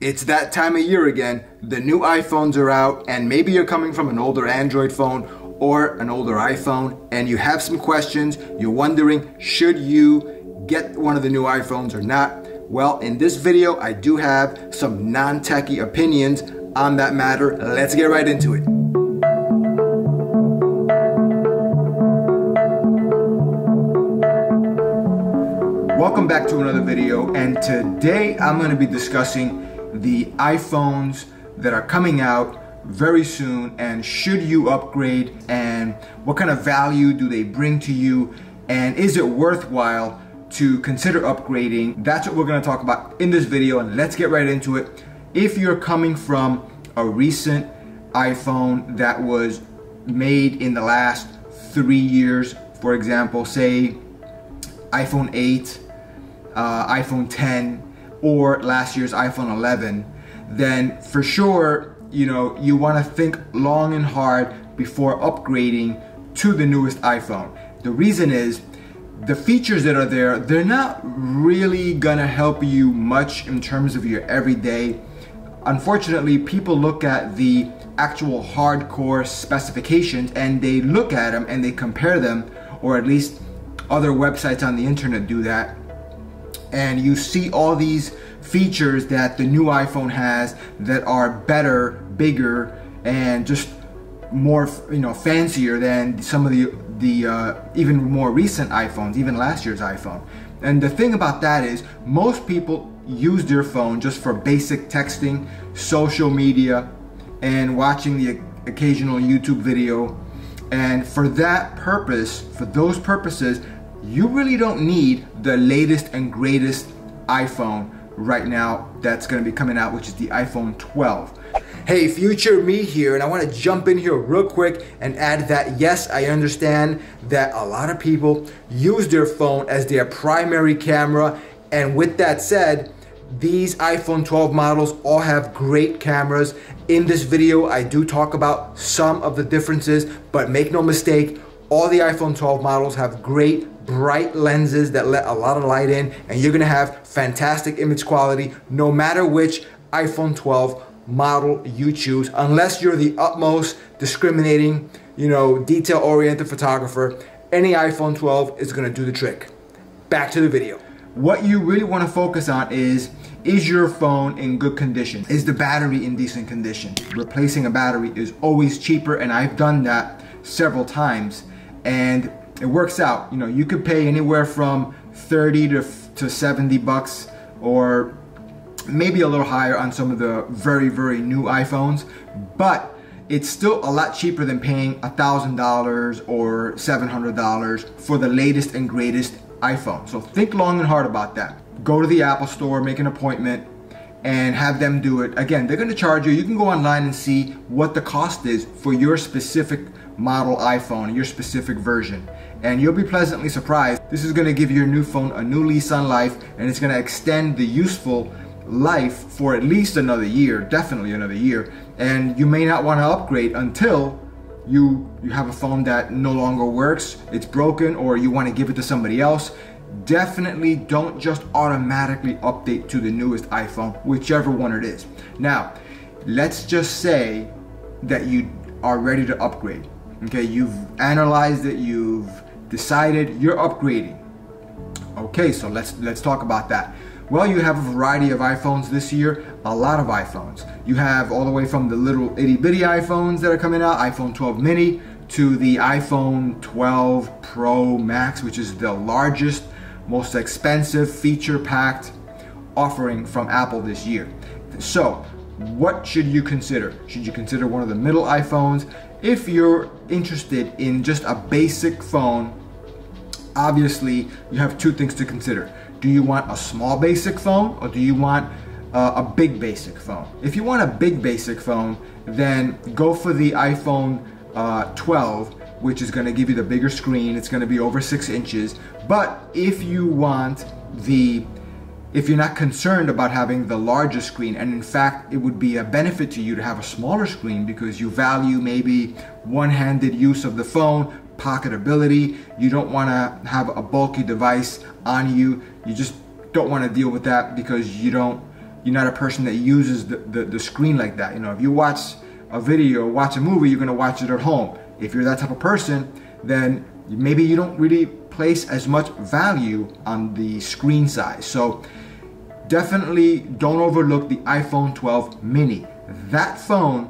It's that time of year again. The new iPhones are out, and maybe you're coming from an older Android phone or an older iPhone and you have some questions. You're wondering, should you get one of the new iPhones or not? Well, in this video, I do have some non-techie opinions on that matter. Let's get right into it. Welcome back to another video, and today I'm going to be discussing the iPhones that are coming out very soon, and should you upgrade, and what kind of value do they bring to you, and is it worthwhile to consider upgrading? That's what we're going to talk about in this video, and let's get right into it. If you're coming from a recent iPhone that was made in the last 3 years, for example, say iPhone 8, iPhone 10, or last year's iPhone 11, then for sure, you want to think long and hard before upgrading to the newest iPhone. The reason is, the features that are there, they're not really gonna help you much in terms of your everyday. Unfortunately, people look at the actual hardcore specifications and they look at them and they compare them, or at least other websites on the internet do that, and you see all these features that the new iPhone has that are better, bigger, and just more, fancier than some of the even more recent iPhones, even last year's iPhone. And the thing about that is, most people use their phone just for basic texting, social media, and watching the occasional YouTube video. And for that purpose, for those purposes, you really don't need the latest and greatest iPhone right now that's going to be coming out, which is the iPhone 12. Hey, future me here, and I want to jump in here real quick and add that yes, I understand that a lot of people use their phone as their primary camera, and with that said, these iPhone 12 models all have great cameras. In this video, I do talk about some of the differences, but make no mistake, all the iPhone 12 models have great bright lenses that let a lot of light in, and you're gonna have fantastic image quality no matter which iPhone 12 model you choose, unless you're the utmost discriminating, detail-oriented photographer. Any iPhone 12 is gonna do the trick. Back to the video. What you really want to focus on is your phone in good condition? Is the battery in decent condition? Replacing a battery is always cheaper, and I've done that several times, and it works out. You could pay anywhere from 30 to 70 bucks, or maybe a little higher on some of the very, very new iPhones, but it's still a lot cheaper than paying $1,000 or $700 for the latest and greatest iPhone. So think long and hard about that. Go to the Apple Store, make an appointment, and have them do it. Again, they're gonna charge you. You can go online and see what the cost is for your specific model iPhone, your specific version, and you'll be pleasantly surprised. This is gonna give your new phone a new lease on life, and it's gonna extend the useful life for at least another year, definitely another year, and you may not wanna upgrade until you have a phone that no longer works, it's broken, or you wanna give it to somebody else. Definitely don't just automatically update to the newest iPhone, whichever one it is. Now, let's just say that you are ready to upgrade. Okay, you've analyzed it, you've decided you're upgrading. Okay, so let's talk about that. Well, you have a variety of iPhones this year, a lot of iPhones. You have all the way from the little itty bitty iPhones that are coming out, iPhone 12 mini, to the iPhone 12 Pro Max, which is the largest, most expensive, feature-packed offering from Apple this year. So, what should you consider? Should you consider one of the middle iPhones? If you're interested in just a basic phone, obviously you have two things to consider. Do you want a small basic phone, or do you want a big basic phone? If you want a big basic phone, then go for the iPhone 12, which is going to give you the bigger screen. It's going to be over 6 inches. But if you're not concerned about having the larger screen, and in fact it would be a benefit to you to have a smaller screen because you value maybe one-handed use of the phone, pocketability, you don't want to have a bulky device on you, you just don't want to deal with that because you don't you're not a person that uses the screen like that. You know, if you watch a video, watch a movie, you're gonna watch it at home. If you're that type of person, then maybe you don't really place as much value on the screen size. So definitely don't overlook the iPhone 12 mini. That phone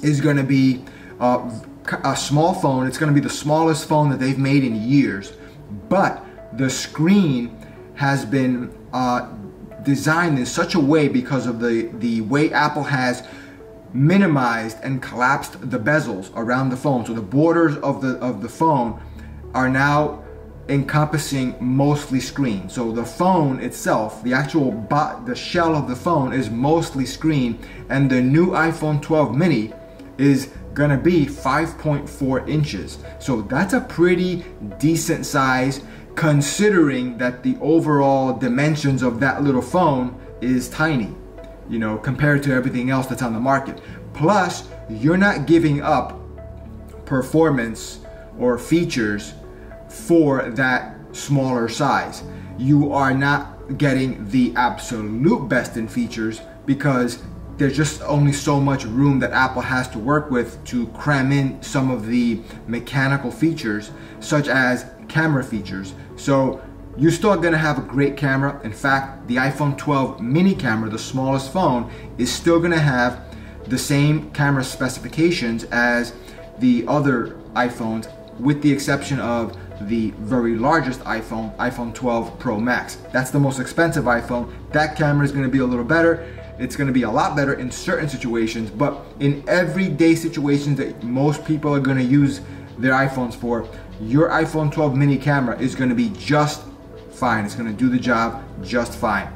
is gonna be a small phone. It's gonna be the smallest phone that they've made in years, but the screen has been designed in such a way because of the way Apple has minimized and collapsed the bezels around the phone. So the borders of the phone are now encompassing mostly screen. So the phone itself, the shell of the phone is mostly screen, and the new iPhone 12 mini is gonna be 5.4 inches. So that's a pretty decent size considering that the overall dimensions of that little phone is tiny, you know, compared to everything else that's on the market. Plus, you're not giving up performance or features for that smaller size. You are not getting the absolute best in features because there's just only so much room that Apple has to work with to cram in some of the mechanical features, such as camera features. So you're still gonna have a great camera. In fact, the iPhone 12 mini camera, the smallest phone, is still gonna have the same camera specifications as the other iPhones, with the exception of the very largest iPhone 12 Pro Max. That's the most expensive iPhone. That camera is gonna be a little better. It's gonna be a lot better in certain situations, but in everyday situations that most people are gonna use their iPhones for, your iPhone 12 mini camera is gonna be just fine. It's gonna do the job just fine.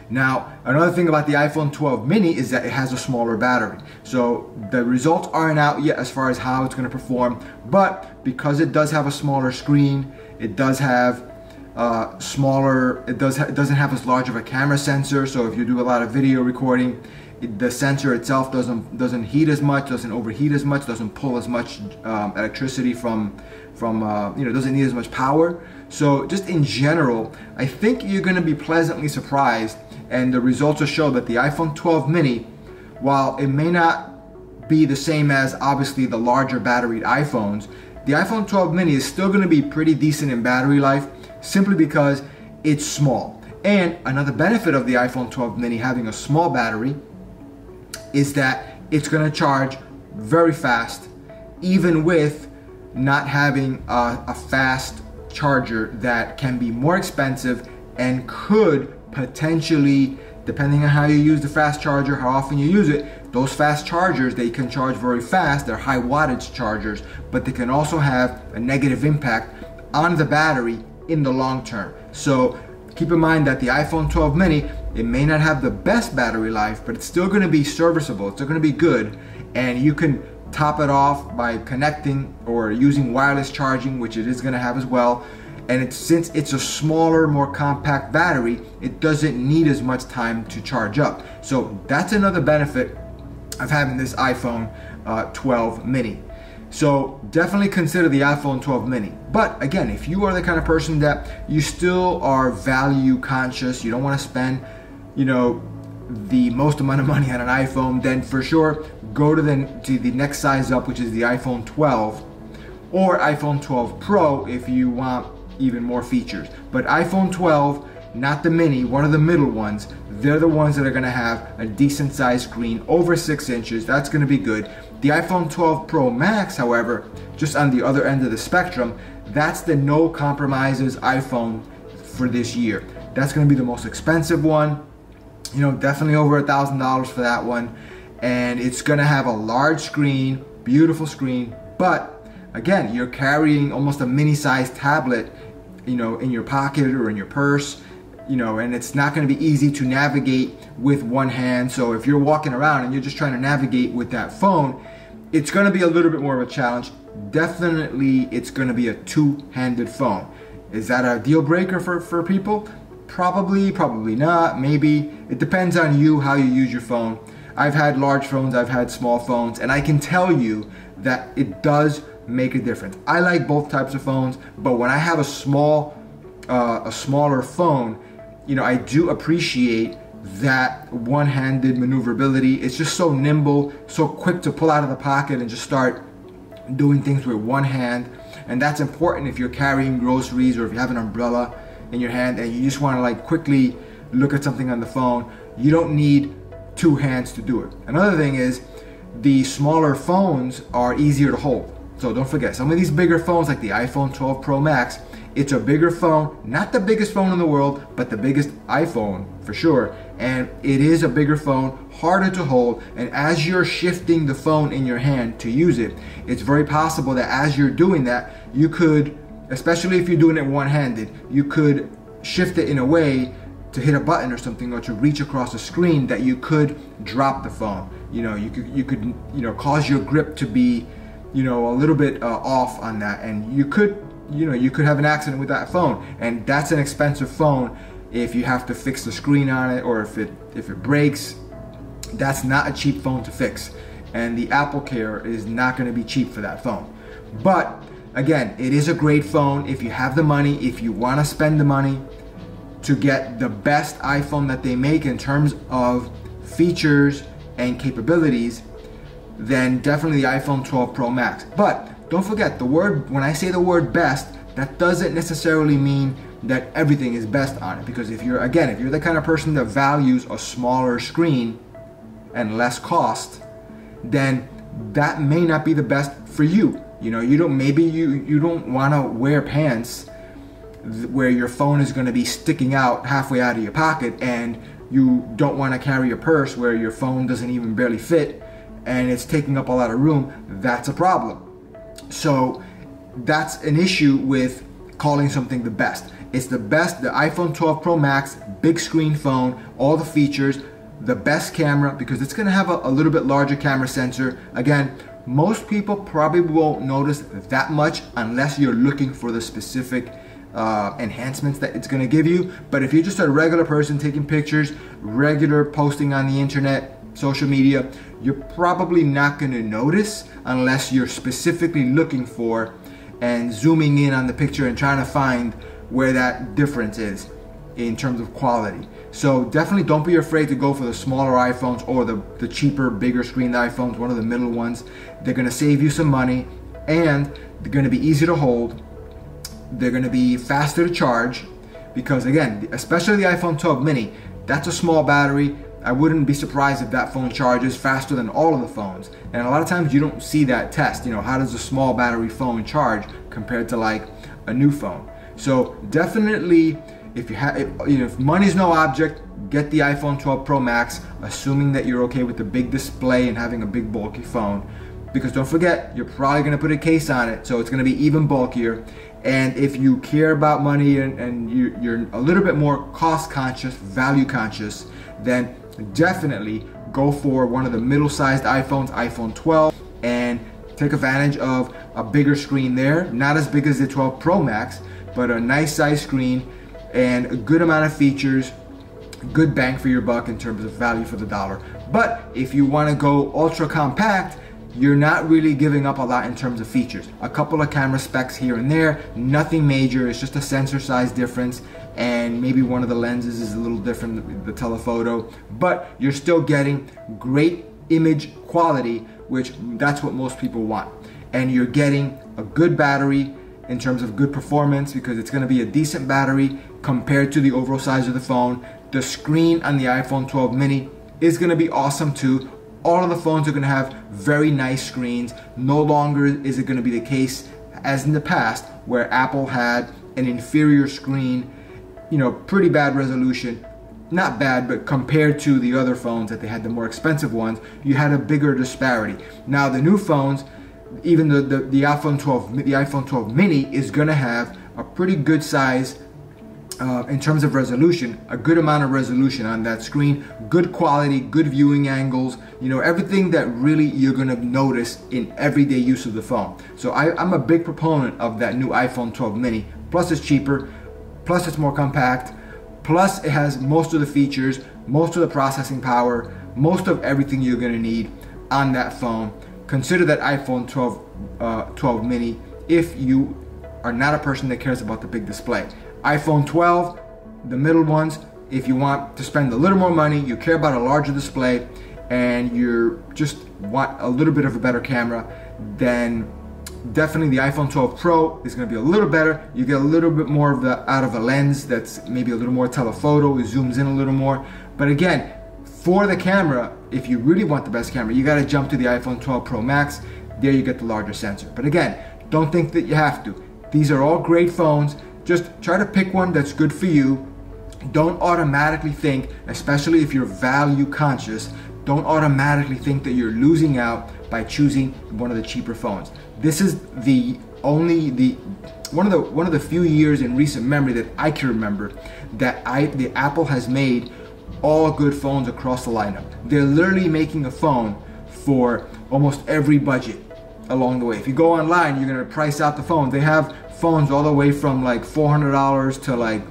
Now, another thing about the iPhone 12 mini is that it has a smaller battery. So the results aren't out yet as far as how it's gonna perform, but because it does have a smaller screen, it does have it doesn't have as large of a camera sensor. So if you do a lot of video recording, the sensor itself doesn't heat as much, doesn't overheat as much, doesn't pull as much electricity from doesn't need as much power. So just in general, I think you're going to be pleasantly surprised, and the results will show that the iPhone 12 mini, while it may not be the same as obviously the larger batteried iPhones, the iPhone 12 mini is still going to be pretty decent in battery life, simply because it's small. And another benefit of the iPhone 12 mini having a small battery is that it's going to charge very fast, even with not having a fast charger that can be more expensive and could potentially, depending on how you use the fast charger, how often you use it, those fast chargers, they can charge very fast. They're high wattage chargers, but they can also have a negative impact on the battery in the long term. So keep in mind that the iPhone 12 mini, it may not have the best battery life, but it's still going to be serviceable. It's still going to be good, and you can top it off by connecting or using wireless charging, which it is going to have as well. And since it's a smaller, more compact battery, it doesn't need as much time to charge up. So that's another benefit of having this iPhone 12 mini. So definitely consider the iPhone 12 mini. But again, if you are the kind of person that you still are value conscious, you don't want to spend, the most amount of money on an iPhone, then for sure go to the next size up, which is the iPhone 12 or iPhone 12 Pro if you want even more features. But iPhone 12, not the mini, one of the middle ones, they're the ones that are going to have a decent sized screen, over 6 inches. That's going to be good. The iPhone 12 Pro Max, however, just on the other end of the spectrum, that's the no compromises iPhone for this year. That's going to be the most expensive one, definitely over $1,000 for that one. And it's going to have a large screen, beautiful screen, but again, you're carrying almost a mini-sized tablet, in your pocket or in your purse, and it's not going to be easy to navigate with one hand. So if you're walking around and you're just trying to navigate with that phone, it's going to be a little bit more of a challenge. Definitely, it's going to be a two-handed phone. Is that a deal breaker for people? Probably, probably not, maybe. It depends on you, how you use your phone. I've had large phones, I've had small phones, and I can tell you that it does make a difference. I like both types of phones, but when I have a smaller phone, I do appreciate that one-handed maneuverability. It's just so nimble, so quick to pull out of the pocket and just start doing things with one hand. And that's important if you're carrying groceries or if you have an umbrella in your hand and you just want to like quickly look at something on the phone. You don't need two hands to do it. Another thing is the smaller phones are easier to hold. So don't forget, some of these bigger phones like the iPhone 12 Pro Max, it's a bigger phone, not the biggest phone in the world, but the biggest iPhone for sure. And it is a bigger phone, harder to hold. And as you're shifting the phone in your hand to use it, it's very possible that as you're doing that, you could, especially if you're doing it one-handed, you could shift it in a way to hit a button or something, or to reach across the screen, that you could drop the phone. You could cause your grip to be, a little bit off on that, and you could have an accident with that phone, and that's an expensive phone. If you have to fix the screen on it, or if it breaks, that's not a cheap phone to fix, and the Apple Care is not going to be cheap for that phone. But again, it is a great phone if you have the money, if you want to spend the money to get the best iPhone that they make in terms of features and capabilities. Then definitely the iPhone 12 Pro Max. But don't forget, when I say the word best, that doesn't necessarily mean that everything is best on it, because if you're the kind of person that values a smaller screen and less cost, then that may not be the best for you. You don't want to wear pants where your phone is going to be sticking out halfway out of your pocket, and you don't want to carry a purse where your phone doesn't even barely fit and it's taking up a lot of room. That's a problem. So that's an issue with calling something the best. It's the best, the iPhone 12 Pro Max, big screen phone, all the features, the best camera, because it's going to have a little bit larger camera sensor. Again, most people probably won't notice that much unless you're looking for the specific enhancements that it's going to give you. But if you're just a regular person taking pictures, regular posting on the internet, social media, you're probably not going to notice unless you're specifically looking for and zooming in on the picture and trying to find where that difference is in terms of quality. So definitely don't be afraid to go for the smaller iPhones or the cheaper, bigger screen iPhones, one of the middle ones. They're going to save you some money, and they're going to be easy to hold. They're going to be faster to charge, because again, especially the iPhone 12 mini, that's a small battery. I wouldn't be surprised if that phone charges faster than all of the phones. And a lot of times you don't see that test. How does a small battery phone charge compared to like a new phone? So definitely, if money's no object, get the iPhone 12 Pro Max, assuming that you're okay with the big display and having a big bulky phone. Because don't forget, you're probably going to put a case on it, so it's going to be even bulkier. And if you care about money and you're a little bit more cost conscious, value conscious, then definitely go for one of the middle-sized iPhones, iPhone 12, and take advantage of a bigger screen there. Not as big as the 12 Pro Max, but a nice size screen and a good amount of features, good bang for your buck in terms of value for the dollar. But if you want to go ultra compact, you're not really giving up a lot in terms of features. A couple of camera specs here and there, nothing major. It's just a sensor size difference, and maybe one of the lenses is a little different, the telephoto, but you're still getting great image quality, which that's what most people want. And you're getting a good battery in terms of good performance, because it's going to be a decent battery compared to the overall size of the phone. The screen on the iPhone 12 mini is going to be awesome too. All of the phones are going to have very nice screens. No longer is it going to be the case as in the past where Apple had an inferior screen, pretty bad resolution. Not bad, but compared to the other phones that they had, the more expensive ones, you had a bigger disparity. Now the new phones, even the iPhone 12 mini is going to have a pretty good size in terms of resolution, a good amount of resolution on that screen, good quality, good viewing angles, everything that really you're going to notice in everyday use of the phone. So I'm a big proponent of that new iPhone 12 mini. Plus it's cheaper, plus it's more compact, plus it has most of the features, most of the processing power, most of everything you're going to need on that phone. Consider that iPhone 12 mini if you are not a person that cares about the big display. iPhone 12, the middle ones, if you want to spend a little more money, you care about a larger display, and you just want a little bit of a better camera, then definitely the iPhone 12 Pro is going to be a little better. You get a little bit more of the out of a lens that's maybe a little more telephoto, it zooms in a little more. But again, for the camera, if you really want the best camera, you got to jump to the iPhone 12 Pro Max. There you get the larger sensor. But again, don't think that you have to. These are all great phones. Just try to pick one that's good for you. Don't automatically think, especially if you're value conscious, don't automatically think that you're losing out by choosing one of the cheaper phones. This is one of the few years in recent memory that I can remember that the Apple has made all good phones across the lineup. They're literally making a phone for almost every budget along the way. If you go online, you're gonna price out the phone. They have phones all the way from like $400 to like,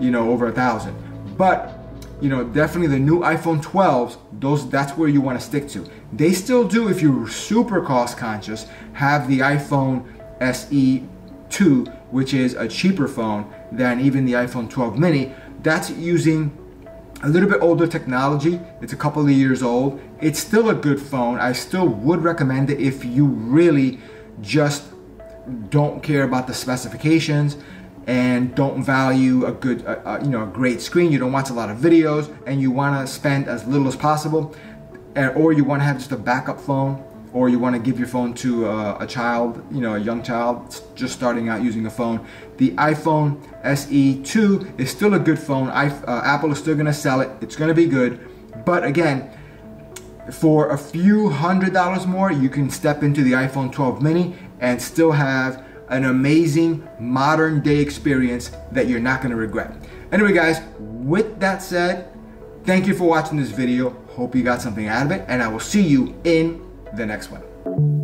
you know, over $1,000. But you know, definitely the new iPhone 12s, that's where you want to stick to. They still do, if you're super cost conscious, have the iPhone SE 2, which is a cheaper phone than even the iPhone 12 mini. That's using a little bit older technology. It's a couple of years old. It's still a good phone. I still would recommend it if you really just don't care about the specifications and don't value a good, you know, a great screen. You don't watch a lot of videos, and you want to spend as little as possible, or you want to have just a backup phone, or you want to give your phone to a child, you know, a young child just starting out using a phone. The iPhone SE 2 is still a good phone. Apple is still going to sell it. It's going to be good, but again, for a few $100s more, you can step into the iPhone 12 mini and still have an amazing modern day experience that you're not going to regret. Anyway guys, with that said, thank you for watching this video. Hope you got something out of it, and I will see you in the next one.